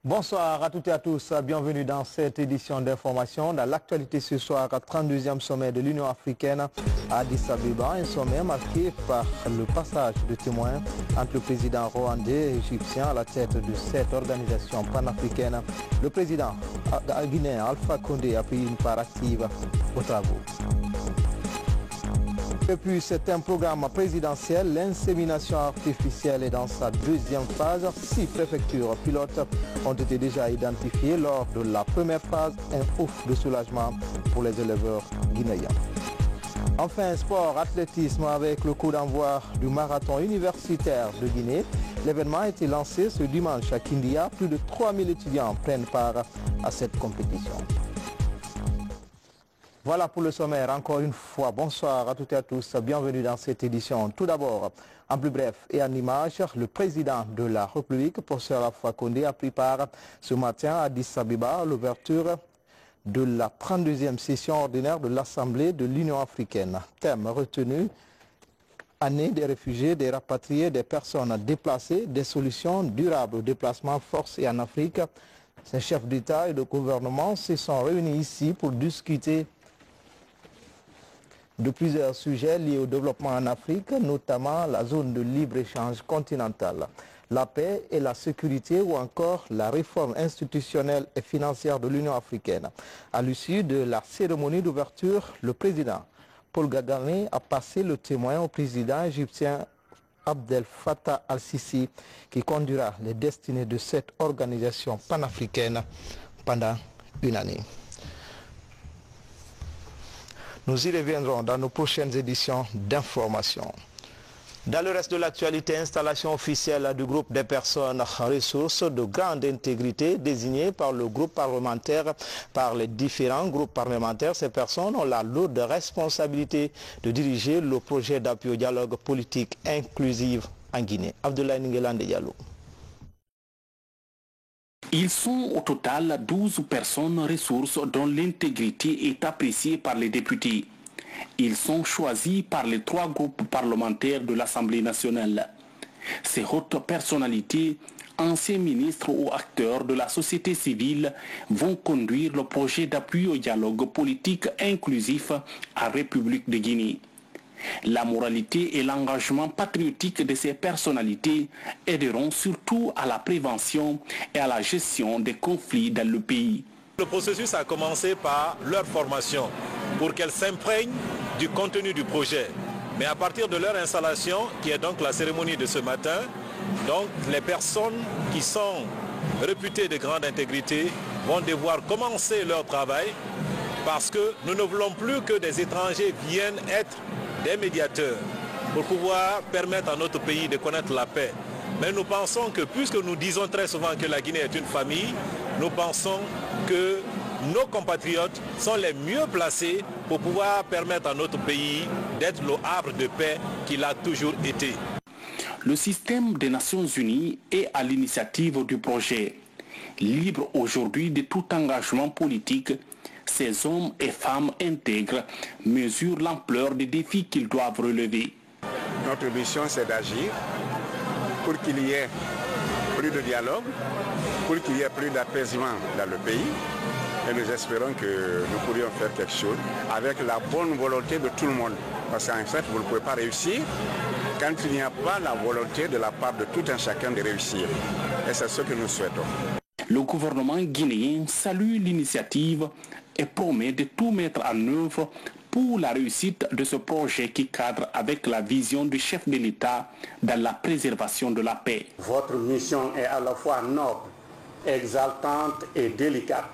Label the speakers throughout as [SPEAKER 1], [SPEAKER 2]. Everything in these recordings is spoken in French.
[SPEAKER 1] Bonsoir à toutes et à tous, bienvenue dans cette édition d'information. Dans l'actualité ce soir, 32e sommet de l'Union africaine à Addis Abeba, un sommet marqué par le passage de témoins entre le président rwandais et égyptien à la tête de cette organisation panafricaine. Le président guinéen Alpha Condé a pris une part active aux travaux. Et puis c'est un programme présidentiel, l'insémination artificielle est dans sa deuxième phase. 6 préfectures pilotes ont été déjà identifiées lors de la première phase, un ouf de soulagement pour les éleveurs guinéens. Enfin, sport, athlétisme avec le coup d'envoi du marathon universitaire de Guinée. L'événement a été lancé ce dimanche à Kindia. Plus de 3000 étudiants prennent part à cette compétition. Voilà pour le sommaire. Encore une fois, bonsoir à toutes et à tous. Bienvenue dans cette édition. Tout d'abord, en plus bref et en image, le président de la République, professeur Alpha Condé, a pris part ce matin à Addis Abeba à l'ouverture de la 32e session ordinaire de l'Assemblée de l'Union africaine. Thème retenu, année des réfugiés, des rapatriés, des personnes déplacées, des solutions durables au déplacement forcé en Afrique. Ces chefs d'État et de gouvernement se sont réunis ici pour discuter de plusieurs sujets liés au développement en Afrique, notamment la zone de libre-échange continentale, la paix et la sécurité ou encore la réforme institutionnelle et financière de l'Union africaine. À l'issue de la cérémonie d'ouverture, le président Paul Kagame a passé le témoin au président égyptien Abdel Fattah al-Sisi qui conduira les destinées de cette organisation panafricaine pendant une année. Nous y reviendrons dans nos prochaines éditions d'information. Dans le reste de l'actualité, installation officielle du groupe des personnes ressources de grande intégrité désignées par le groupe parlementaire, par les différents groupes parlementaires. Ces personnes ont la lourde responsabilité de diriger le projet d'appui au dialogue politique inclusif en Guinée. Abdoulaye Ningelande Diallo.
[SPEAKER 2] Ils sont au total 12 personnes ressources dont l'intégrité est appréciée par les députés. Ils sont choisis par les 3 groupes parlementaires de l'Assemblée nationale. Ces hautes personnalités, anciens ministres ou acteurs de la société civile, vont conduire le projet d'appui au dialogue politique inclusif en République de Guinée. La moralité et l'engagement patriotique de ces personnalités aideront surtout à la prévention et à la gestion des conflits dans le pays.
[SPEAKER 3] Le processus a commencé par leur formation pour qu'elles s'imprègnent du contenu du projet. Mais à partir de leur installation, qui est donc la cérémonie de ce matin, donc les personnes qui sont réputées de grande intégrité vont devoir commencer leur travail parce que nous ne voulons plus que des étrangers viennent être des médiateurs pour pouvoir permettre à notre pays de connaître la paix. Mais nous pensons que, puisque nous disons très souvent que la Guinée est une famille, nous pensons que nos compatriotes sont les mieux placés pour pouvoir permettre à notre pays d'être le havre de paix qu'il a toujours été.
[SPEAKER 2] Le système des Nations Unies est à l'initiative du projet. Libre aujourd'hui de tout engagement politique, ces hommes et femmes intègres mesurent l'ampleur des défis qu'ils doivent relever.
[SPEAKER 4] Notre mission, c'est d'agir pour qu'il y ait plus de dialogue, pour qu'il y ait plus d'apaisement dans le pays. Et nous espérons que nous pourrions faire quelque chose avec la bonne volonté de tout le monde. Parce qu'en fait, vous ne pouvez pas réussir quand il n'y a pas la volonté de la part de tout un chacun de réussir. Et c'est ce que nous souhaitons.
[SPEAKER 2] Le gouvernement guinéen salue l'initiative et promet de tout mettre en œuvre pour la réussite de ce projet qui cadre avec la vision du chef de l'État dans la préservation de la paix.
[SPEAKER 5] Votre mission est à la fois noble, exaltante et délicate,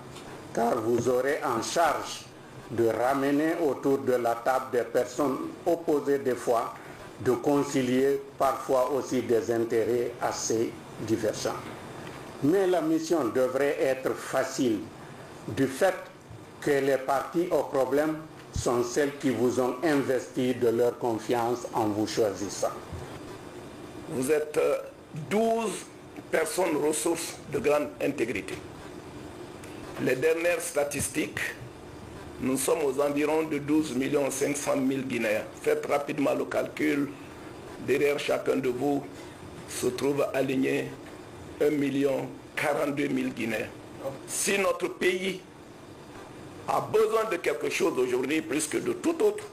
[SPEAKER 5] car vous aurez en charge de ramener autour de la table des personnes opposées des fois, de concilier parfois aussi des intérêts assez divergents. Mais la mission devrait être facile, du fait que les parties au problème sont celles qui vous ont investi de leur confiance en vous choisissant.
[SPEAKER 6] Vous êtes 12 personnes ressources de grande intégrité. Les dernières statistiques, nous sommes aux environs de 12 500 000 Guinéens. Faites rapidement le calcul. Derrière chacun de vous se trouve aligné 1 42 000 Guinéens. Si notre pays a besoin de quelque chose aujourd'hui plus que de tout autre,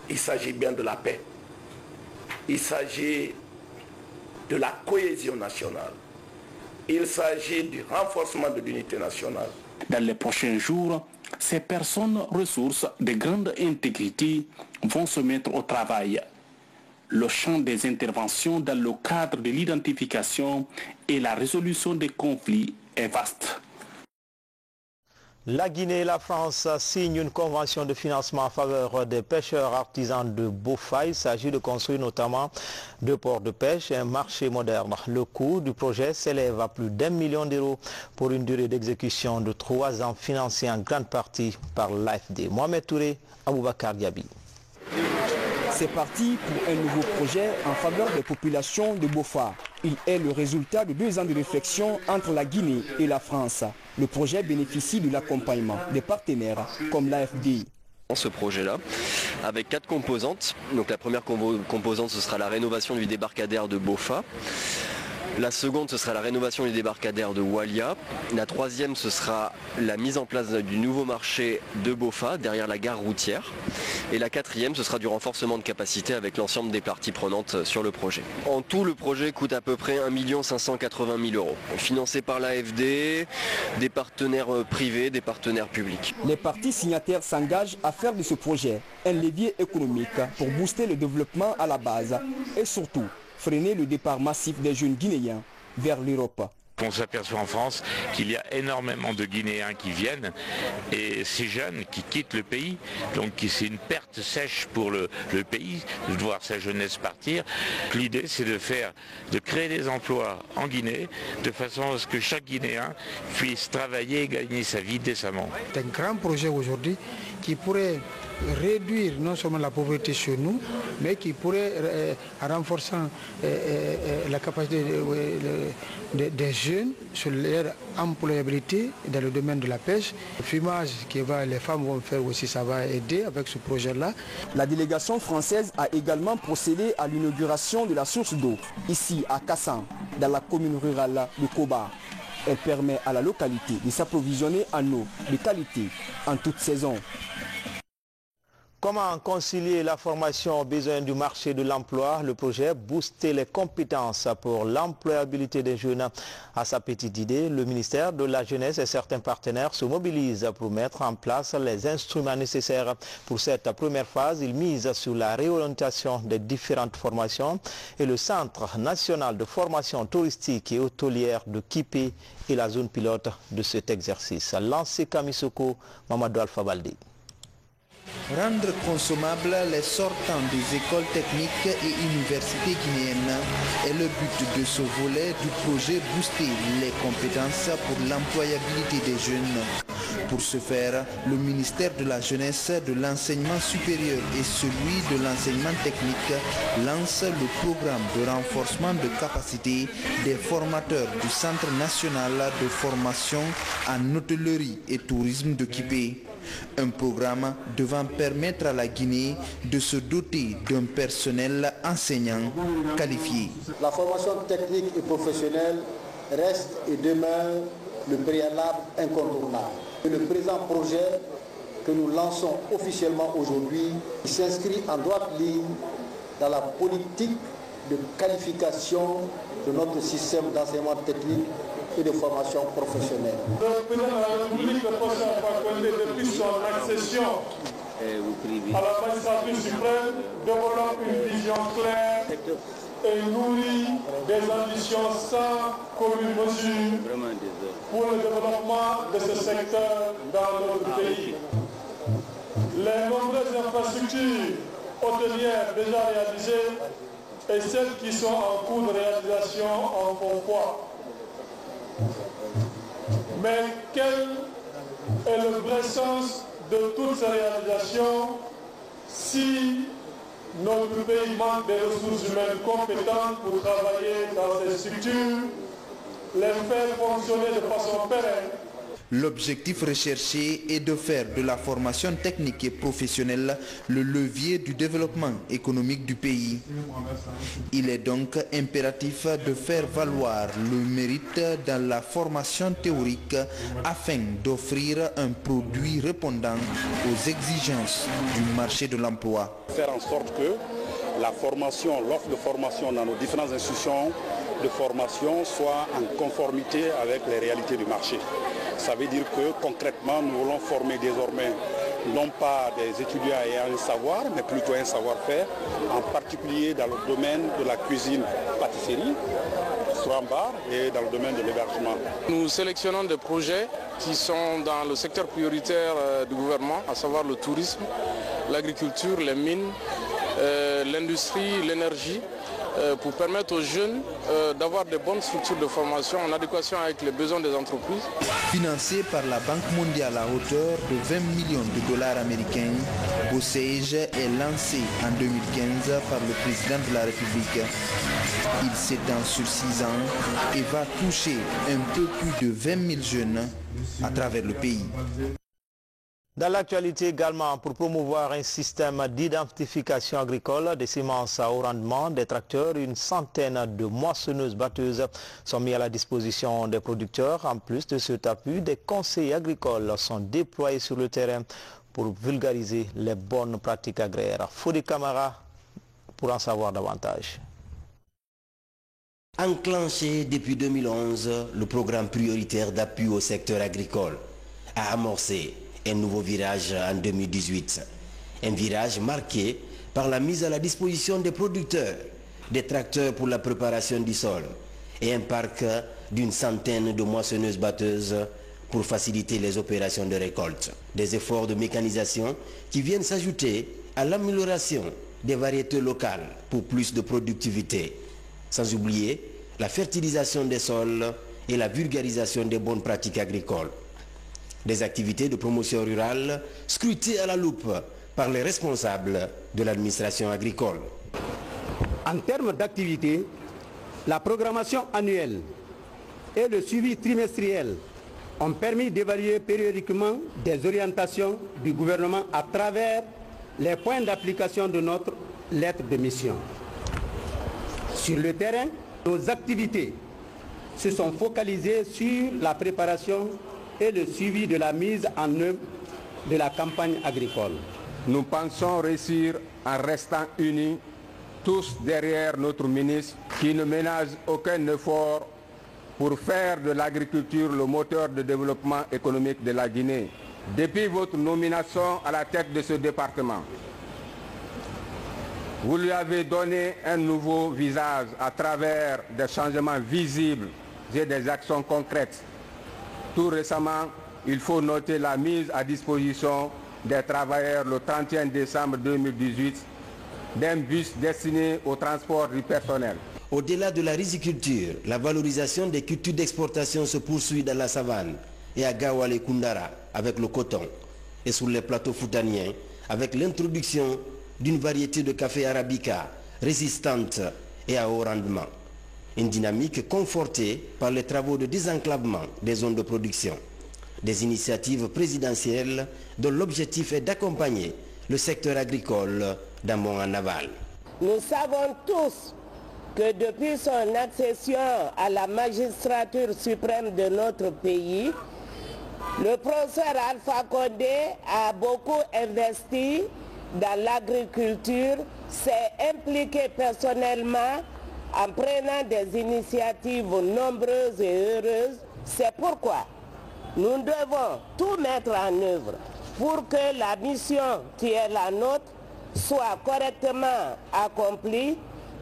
[SPEAKER 6] il s'agit bien de la paix. Il s'agit de la cohésion nationale. Il s'agit du renforcement de l'unité nationale.
[SPEAKER 2] Dans les prochains jours, ces personnes ressources de grande intégrité vont se mettre au travail. Le champ des interventions dans le cadre de l'identification et la résolution des conflits est vaste.
[SPEAKER 1] La Guinée et la France signent une convention de financement en faveur des pêcheurs artisans de Bofa. Il s'agit de construire notamment 2 ports de pêche et un marché moderne. Le coût du projet s'élève à plus d'1 million d'euros pour une durée d'exécution de 3 ans, financée en grande partie par l'AFD. Mohamed Touré, Aboubakar Diaby.
[SPEAKER 7] C'est parti pour un nouveau projet en faveur des populations de Bofa. Il est le résultat de 2 ans de réflexion entre la Guinée et la France. Le projet bénéficie de l'accompagnement des partenaires comme l'AFD.
[SPEAKER 8] Ce projet-là, avec 4 composantes. Donc la première composante, ce sera la rénovation du débarcadère de Bofa. La seconde, ce sera la rénovation du débarcadère de Walia. La troisième, ce sera la mise en place du nouveau marché de Bofa, derrière la gare routière. Et la quatrième, ce sera du renforcement de capacité avec l'ensemble des parties prenantes sur le projet. En tout, le projet coûte à peu près 1 580 000 euros. Financé par l'AFD, des partenaires privés, des partenaires publics.
[SPEAKER 7] Les parties signataires s'engagent à faire de ce projet un levier économique pour booster le développement à la base et surtout freiner le départ massif des jeunes Guinéens vers l'Europe.
[SPEAKER 9] On s'aperçoit en France qu'il y a énormément de Guinéens qui viennent et ces jeunes qui quittent le pays. Donc c'est une perte sèche pour le pays de voir sa jeunesse partir. L'idée c'est de créer des emplois en Guinée de façon à ce que chaque Guinéen puisse travailler et gagner sa vie décemment.
[SPEAKER 10] C'est un grand projet aujourd'hui qui pourrait réduire non seulement la pauvreté chez nous, mais qui pourrait, en renforçant la capacité des jeunes sur leur employabilité dans le domaine de la pêche. Le fumage que les femmes vont faire aussi, ça va aider avec ce projet-là.
[SPEAKER 7] La délégation française a également procédé à l'inauguration de la source d'eau, ici à Kassan, dans la commune rurale de Koba. Elle permet à la localité de s'approvisionner en eau de qualité en toute saison.
[SPEAKER 1] Comment concilier la formation aux besoins du marché de l'emploi? Le projet Booster les compétences pour l'employabilité des jeunes. À sa petite idée, le ministère de la Jeunesse et certains partenaires se mobilisent pour mettre en place les instruments nécessaires. Pour cette première phase, ils misent sur la réorientation des différentes formations et le Centre national de formation touristique et hôtelière de Kipé est la zone pilote de cet exercice. Lancé Kamisoko, Mamadou Alpha Baldé.
[SPEAKER 11] Rendre consommables les sortants des écoles techniques et universités guinéennes est le but de ce volet du projet Booster les compétences pour l'employabilité des jeunes. Pour ce faire, le ministère de la Jeunesse, de l'Enseignement supérieur et celui de l'Enseignement technique lance le programme de renforcement de capacité des formateurs du Centre national de formation en hôtellerie et tourisme de Kipé. Un programme devant permettre à la Guinée de se doter d'un personnel enseignant qualifié.
[SPEAKER 5] La formation technique et professionnelle reste et demeure le préalable incontournable. Le présent projet que nous lançons officiellement aujourd'hui s'inscrit en droite ligne dans la politique de qualification de notre système d'enseignement technique et de formation professionnelle.
[SPEAKER 12] Le président de la République, le professeur Fakonde, depuis son accession à la magistrature suprême, développe une vision claire et nourrit des ambitions sans commune mesure pour le développement de ce secteur dans notre pays. Les nombreuses infrastructures hôtelières déjà réalisées et celles qui sont en cours de réalisation en font foi. Mais quel est le vrai sens de toutes ces réalisations si notre pays manque des ressources humaines compétentes pour travailler dans ces structures, les faire fonctionner de façon pérenne.
[SPEAKER 11] L'objectif recherché est de faire de la formation technique et professionnelle le levier du développement économique du pays. Il est donc impératif de faire valoir le mérite dans la formation théorique afin d'offrir un produit répondant aux exigences du marché de l'emploi.
[SPEAKER 13] Faire en sorte que la formation, l'offre de formation dans nos différentes institutions de formation soit en conformité avec les réalités du marché. Ça veut dire que concrètement, nous voulons former désormais non pas des étudiants ayant un savoir, mais plutôt un savoir-faire, en particulier dans le domaine de la cuisine pâtisserie, restaurant-bar et dans le domaine de l'hébergement.
[SPEAKER 14] Nous sélectionnons des projets qui sont dans le secteur prioritaire du gouvernement, à savoir le tourisme, l'agriculture, les mines, l'industrie, l'énergie, pour permettre aux jeunes d'avoir de bonnes structures de formation en adéquation avec les besoins des entreprises.
[SPEAKER 11] Financé par la Banque mondiale à hauteur de 20 millions de dollars américains, BOSAGE est lancé en 2015 par le président de la République. Il s'étend sur 6 ans et va toucher un peu plus de 20 000 jeunes à travers le pays.
[SPEAKER 1] Dans l'actualité également, pour promouvoir un système d'identification agricole des semences à haut rendement, des tracteurs, une centaine de moissonneuses-batteuses sont mis à la disposition des producteurs. En plus de cet appui, des conseillers agricoles sont déployés sur le terrain pour vulgariser les bonnes pratiques agraires. Fodi Camara pour en savoir davantage.
[SPEAKER 15] Enclenché depuis 2011, le programme prioritaire d'appui au secteur agricole a amorcé un nouveau virage en 2018. Un virage marqué par la mise à la disposition des producteurs, des tracteurs pour la préparation du sol et un parc d'une centaine de moissonneuses-batteuses pour faciliter les opérations de récolte. Des efforts de mécanisation qui viennent s'ajouter à l'amélioration des variétés locales pour plus de productivité. Sans oublier la fertilisation des sols et la vulgarisation des bonnes pratiques agricoles. Des activités de promotion rurale scrutées à la loupe par les responsables de l'administration agricole.
[SPEAKER 16] En termes d'activités, la programmation annuelle et le suivi trimestriel ont permis d'évaluer périodiquement des orientations du gouvernement à travers les points d'application de notre lettre de mission. Sur le terrain, nos activités se sont focalisées sur la préparation et le suivi de la mise en œuvre de la campagne agricole.
[SPEAKER 17] Nous pensons réussir en restant unis, tous derrière notre ministre, qui ne ménage aucun effort pour faire de l'agriculture le moteur de développement économique de la Guinée. Depuis votre nomination à la tête de ce département, vous lui avez donné un nouveau visage à travers des changements visibles et des actions concrètes. Tout récemment, il faut noter la mise à disposition des travailleurs le 31 décembre 2018 d'un bus destiné au transport du personnel.
[SPEAKER 15] Au-delà de la riziculture, la valorisation des cultures d'exportation se poursuit dans la savane et à Gawal et Koundara avec le coton et sur les plateaux foutaniens avec l'introduction d'une variété de café arabica résistante et à haut rendement. Une dynamique confortée par les travaux de désenclavement des zones de production. Des initiatives présidentielles dont l'objectif est d'accompagner le secteur agricole d'amont en aval.
[SPEAKER 18] Nous savons tous que depuis son accession à la magistrature suprême de notre pays, le professeur Alpha Condé a beaucoup investi dans l'agriculture, s'est impliqué personnellement en prenant des initiatives nombreuses et heureuses. C'est pourquoi nous devons tout mettre en œuvre pour que la mission qui est la nôtre soit correctement accomplie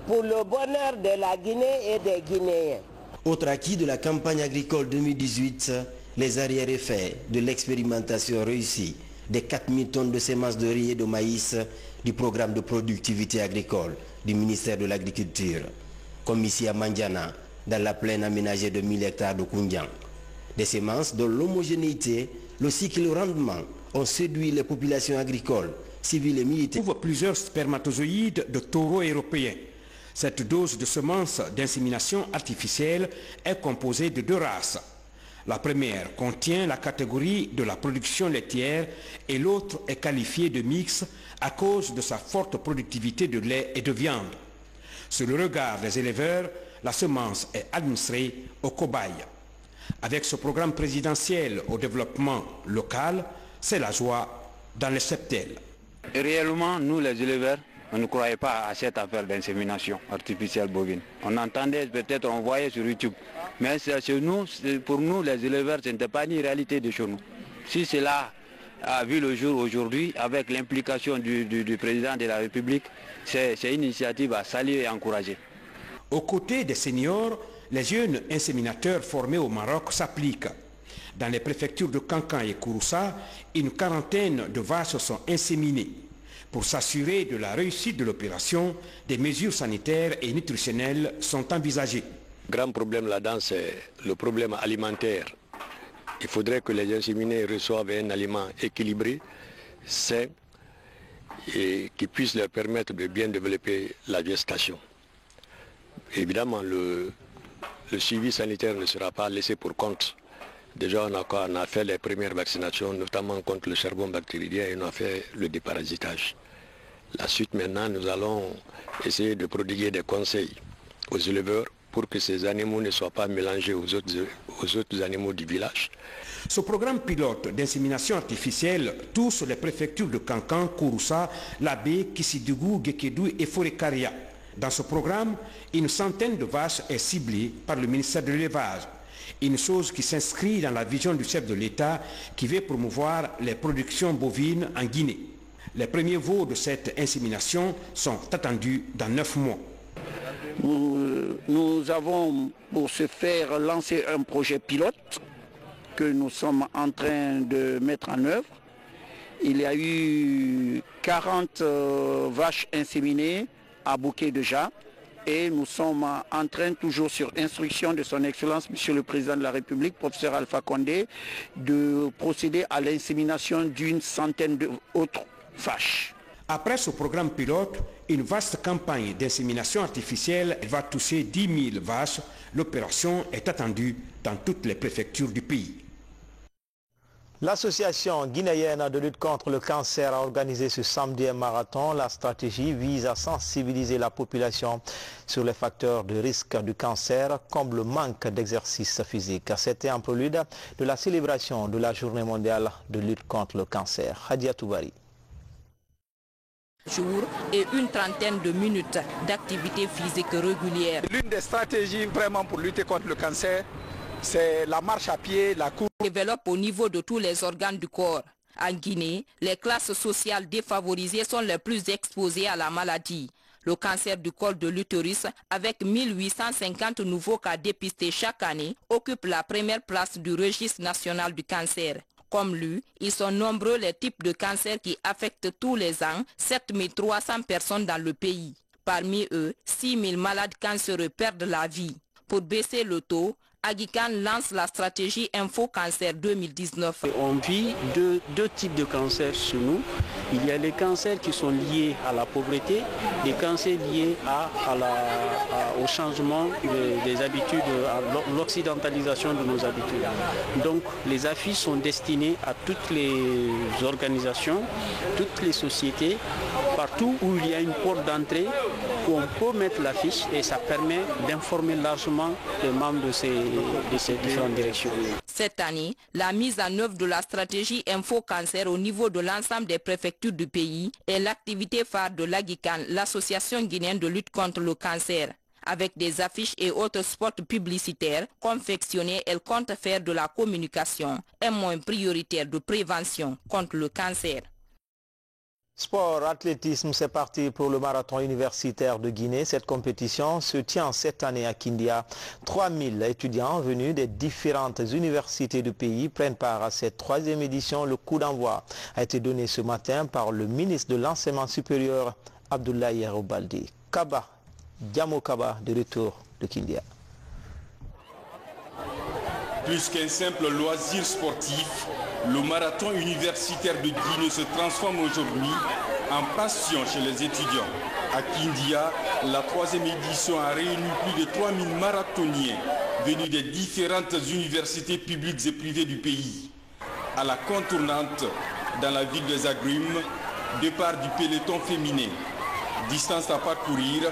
[SPEAKER 18] pour le bonheur de la Guinée et des Guinéens.
[SPEAKER 15] Autre acquis de la campagne agricole 2018, les arrière-effets de l'expérimentation réussie des 4000 tonnes de semences de riz et de maïs du programme de productivité agricole du ministère de l'Agriculture, comme ici à Mandiana, dans la plaine aménagée de 1000 hectares de Koundian. Des semences dont l'homogénéité, le cycle et le rendement ont séduit les populations agricoles civils et militaires.
[SPEAKER 19] Ouvre plusieurs spermatozoïdes de taureaux européens. Cette dose de semences d'insémination artificielle est composée de 2 races. La première contient la catégorie de la production laitière et l'autre est qualifiée de mix à cause de sa forte productivité de lait et de viande. Sur le regard des éleveurs, la semence est administrée aux cobayes. Avec ce programme présidentiel au développement local, c'est la joie dans les cheptels.
[SPEAKER 20] Réellement, nous les éleveurs, on ne croyait pas à cette affaire d'insémination artificielle bovine. On entendait, peut-être on voyait sur YouTube. Mais chez nous, pour nous les éleveurs, ce n'était pas une réalité de chez nous. Si cela a vu le jour aujourd'hui, avec l'implication du président de la République, c'est une initiative à saluer et encourager.
[SPEAKER 19] Aux côtés des seniors, les jeunes inséminateurs formés au Maroc s'appliquent. Dans les préfectures de Kankan et Kouroussa, une quarantaine de vaches sont inséminées. Pour s'assurer de la réussite de l'opération, des mesures sanitaires et nutritionnelles sont envisagées.
[SPEAKER 21] Le grand problème là-dedans, c'est le problème alimentaire. Il faudrait que les inséminés reçoivent un aliment équilibré, sain, et qui puisse leur permettre de bien développer la gestation. Évidemment, le suivi sanitaire ne sera pas laissé pour compte. Déjà, on a fait les premières vaccinations, notamment contre le charbon bactérien, et on a fait le déparasitage. La suite, maintenant, nous allons essayer de prodiguer des conseils aux éleveurs pour que ces animaux ne soient pas mélangés aux autres animaux du village.
[SPEAKER 19] Ce programme pilote d'insémination artificielle touche les préfectures de Kankan, Kouroussa, Labé, Kissidougou, Guékédou et Forêt-Karia. Dans ce programme, une centaine de vaches est ciblée par le ministère de l'élevage. Une chose qui s'inscrit dans la vision du chef de l'État qui veut promouvoir les productions bovines en Guinée. Les premiers veaux de cette insémination sont attendus dans 9 mois.
[SPEAKER 22] Nous avons pour ce faire lancé un projet pilote que nous sommes en train de mettre en œuvre. Il y a eu 40 vaches inséminées à Bouquet déjà et nous sommes en train, toujours sur instruction de son Excellence, Monsieur le Président de la République, professeur Alpha Condé, de procéder à l'insémination d'une centaine d'autres vaches.
[SPEAKER 19] Après ce programme pilote, une vaste campagne d'insémination artificielle va toucher 10 000 vaches. L'opération est attendue dans toutes les préfectures du pays.
[SPEAKER 1] L'association guinéenne de lutte contre le cancer a organisé ce samedi un marathon. La stratégie vise à sensibiliser la population sur les facteurs de risque du cancer comme le manque d'exercice physique. C'était en prélude de la célébration de la journée mondiale de lutte contre le cancer. Hadia Toubari.
[SPEAKER 23] Jour et une trentaine de minutes d'activité physique régulière.
[SPEAKER 24] L'une des stratégies vraiment pour lutter contre le cancer, c'est la marche à pied, la course.
[SPEAKER 23] Développe au niveau de tous les organes du corps. En Guinée, les classes sociales défavorisées sont les plus exposées à la maladie. Le cancer du col de l'utérus, avec 1850 nouveaux cas dépistés chaque année, occupe la première place du registre national du cancer. Comme lui, ils sont nombreux les types de cancers qui affectent tous les ans 7300 personnes dans le pays. Parmi eux, 6000 malades cancéreux perdent la vie. Pour baisser le taux, Agikan lance la stratégie Info Cancer 2019.
[SPEAKER 25] On vit deux types de cancers chez nous. Il y a les cancers qui sont liés à la pauvreté, les cancers liés au changement des habitudes, à l'occidentalisation de nos habitudes. Donc les affiches sont destinées à toutes les organisations, toutes les sociétés, partout où il y a une porte d'entrée, où on peut mettre l'affiche et ça permet d'informer largement les membres de ces différentes directions.
[SPEAKER 23] Cette année, la mise en œuvre de la stratégie Info Cancer au niveau de l'ensemble des préfectures du pays est l'activité phare de l'Agikan, l'association guinéenne de lutte contre le cancer. Avec des affiches et autres spots publicitaires confectionnés, elle compte faire de la communication un moyen prioritaire de prévention contre le cancer.
[SPEAKER 1] Sport, athlétisme, c'est parti pour le marathon universitaire de Guinée. Cette compétition se tient cette année à Kindia. 3000 étudiants venus des différentes universités du pays prennent part à cette 3e édition. Le coup d'envoi a été donné ce matin par le ministre de l'Enseignement supérieur, Abdoulaye Roubaldi. Kaba, Diamo Kaba, de retour de Kindia.
[SPEAKER 26] Plus qu'un simple loisir sportif, le marathon universitaire de Guinée se transforme aujourd'hui en passion chez les étudiants. À Kindia, la 3e édition a réuni plus de 3000 marathoniens venus des différentes universités publiques et privées du pays. À la contournante, dans la ville des Agrumes, départ du peloton féminin. Distance à parcourir,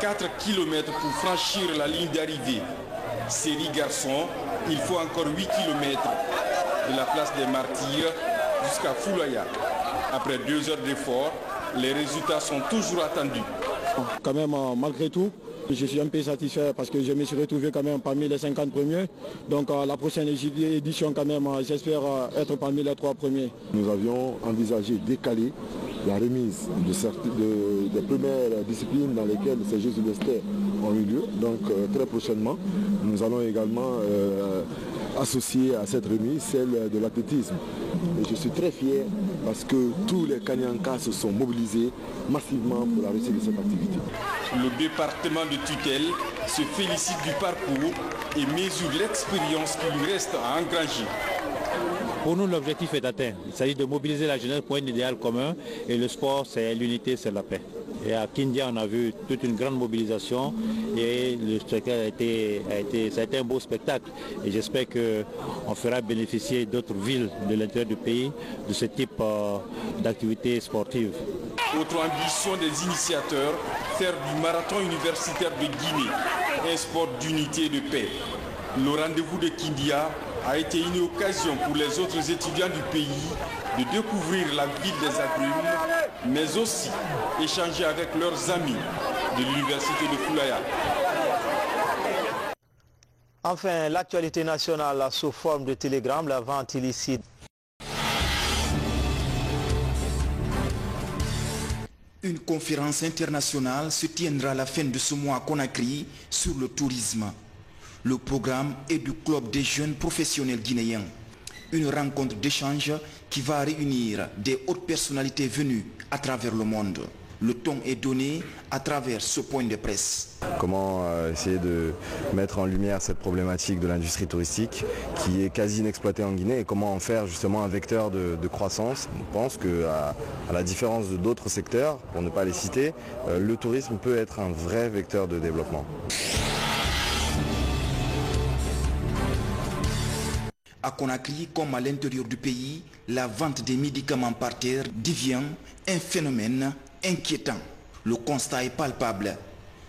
[SPEAKER 26] 4 km pour franchir la ligne d'arrivée. Série garçons, il faut encore 8 km de la place des Martyrs jusqu'à Foulaya. Après 2 heures d'effort, les résultats sont toujours attendus.
[SPEAKER 2] Quand même, malgré tout, je suis un peu satisfait parce que je me suis retrouvé quand même parmi les 50 premiers. Donc la prochaine édition, quand même, j'espère être parmi les 3 premiers.
[SPEAKER 3] Nous avions envisagé décaler la remise des premières disciplines dans lesquelles ces Jeux universitaires ont eu lieu. Donc très prochainement, nous allons également associer à cette remise celle de l'athlétisme. Et je suis très fier parce que tous les Kanyankas se sont mobilisés massivement pour la réussite de cette activité.
[SPEAKER 26] Le département de tutelle se félicite du parcours et mesure l'expérience qui lui reste à engranger.
[SPEAKER 4] Pour nous, l'objectif est atteint. Il s'agit de mobiliser la jeunesse pour un idéal commun et le sport, c'est l'unité, c'est la paix. Et à Kindia, on a vu toute une grande mobilisation et le spectacle ça a été un beau spectacle. Et j'espère qu'on fera bénéficier d'autres villes de l'intérieur du pays de ce type d'activité sportive.
[SPEAKER 26] Autre ambition des initiateurs, faire du marathon universitaire de Guinée un sport d'unité et de paix. Le rendez-vous de Kindia a été une occasion pour les autres étudiants du pays de découvrir la ville des Agrumes, mais aussi échanger avec leurs amis de l'université de Foulaya.
[SPEAKER 1] Enfin, l'actualité nationale sous forme de télégramme, la vente illicite.
[SPEAKER 11] Une conférence internationale se tiendra à la fin de ce mois à Conakry sur le tourisme. Le programme est du Club des jeunes professionnels guinéens. Une rencontre d'échange qui va réunir des hautes personnalités venues à travers le monde. Le ton est donné à travers ce point de presse.
[SPEAKER 6] Comment essayer de mettre en lumière cette problématique de l'industrie touristique qui est quasi inexploitée en Guinée et comment en faire justement un vecteur de croissance. On pense qu'à la différence de d'autres secteurs, pour ne pas les citer, le tourisme peut être un vrai vecteur de développement.
[SPEAKER 11] À Conakry, comme à l'intérieur du pays, la vente des médicaments par terre devient un phénomène inquiétant. Le constat est palpable.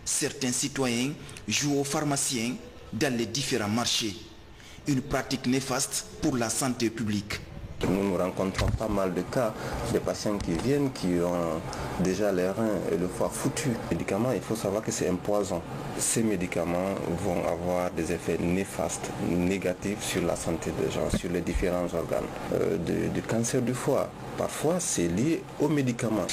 [SPEAKER 11] Certains citoyens jouent aux pharmaciens dans les différents marchés. Une pratique néfaste pour la santé publique.
[SPEAKER 8] Nous rencontrons pas mal de cas de patients qui viennent, qui ont déjà les reins et le foie foutus. Les médicaments, il faut savoir que c'est un poison. Ces médicaments vont avoir des effets néfastes, négatifs sur la santé des gens, sur les différents organes. Du cancer du foie, parfois c'est lié aux médicaments.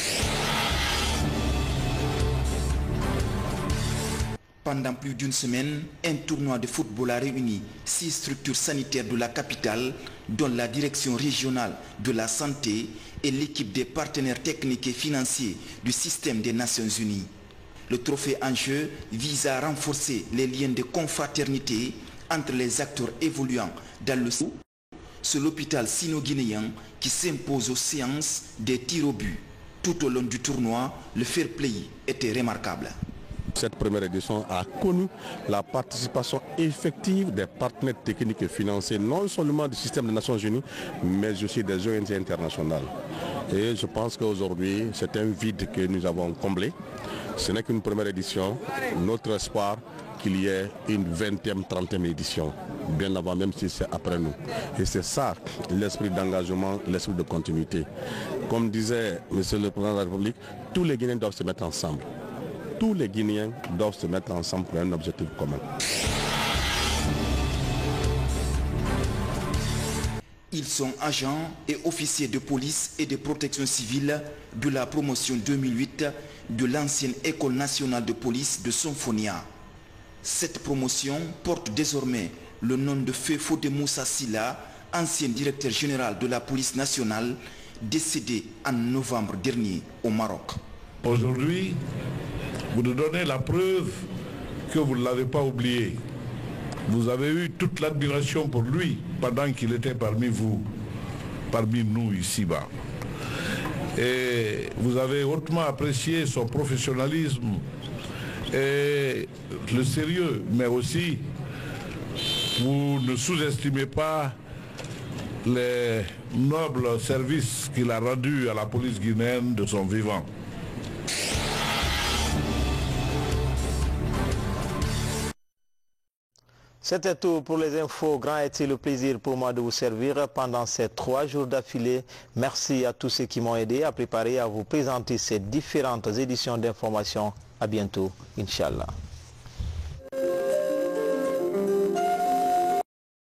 [SPEAKER 11] Pendant plus d'une semaine, un tournoi de football a réuni 6 structures sanitaires de la capitale, dont la direction régionale de la santé et l'équipe des partenaires techniques et financiers du système des Nations Unies. Le trophée en jeu vise à renforcer les liens de confraternité entre les acteurs évoluant dans le sous. C'est l'hôpital sino-guinéen qui s'impose aux séances des tirs au but. Tout au long du tournoi, le fair play était remarquable.
[SPEAKER 9] Cette première édition a connu la participation effective des partenaires techniques et financiers, non seulement du système des Nations Unies, mais aussi des ONG internationales. Et je pense qu'aujourd'hui, c'est un vide que nous avons comblé. Ce n'est qu'une première édition. Notre espoir qu'il y ait une 20e, 30e édition, bien avant, même si c'est après nous. Et c'est ça, l'esprit d'engagement, l'esprit de continuité. Comme disait M. le Président de la République, tous les Guinéens doivent se mettre ensemble. Tous les Guinéens doivent se mettre ensemble pour un objectif commun.
[SPEAKER 11] Ils sont agents et officiers de police et de protection civile de la promotion 2008 de l'ancienne École nationale de police de Sonfonia. Cette promotion porte désormais le nom de Feu Fodé Moussa Silla, ancien directeur général de la police nationale, décédé en novembre dernier au Maroc.
[SPEAKER 27] Aujourd'hui, vous nous donnez la preuve que vous ne l'avez pas oublié. Vous avez eu toute l'admiration pour lui pendant qu'il était parmi vous, parmi nous ici-bas. Et vous avez hautement apprécié son professionnalisme et le sérieux, mais aussi vous ne sous-estimez pas les nobles services qu'il a rendus à la police guinéenne de son vivant.
[SPEAKER 1] C'était tout pour les infos. Grand est-il le plaisir pour moi de vous servir pendant ces 3 jours d'affilée. Merci à tous ceux qui m'ont aidé à préparer et à vous présenter ces différentes éditions d'information. À bientôt, Inch'Allah.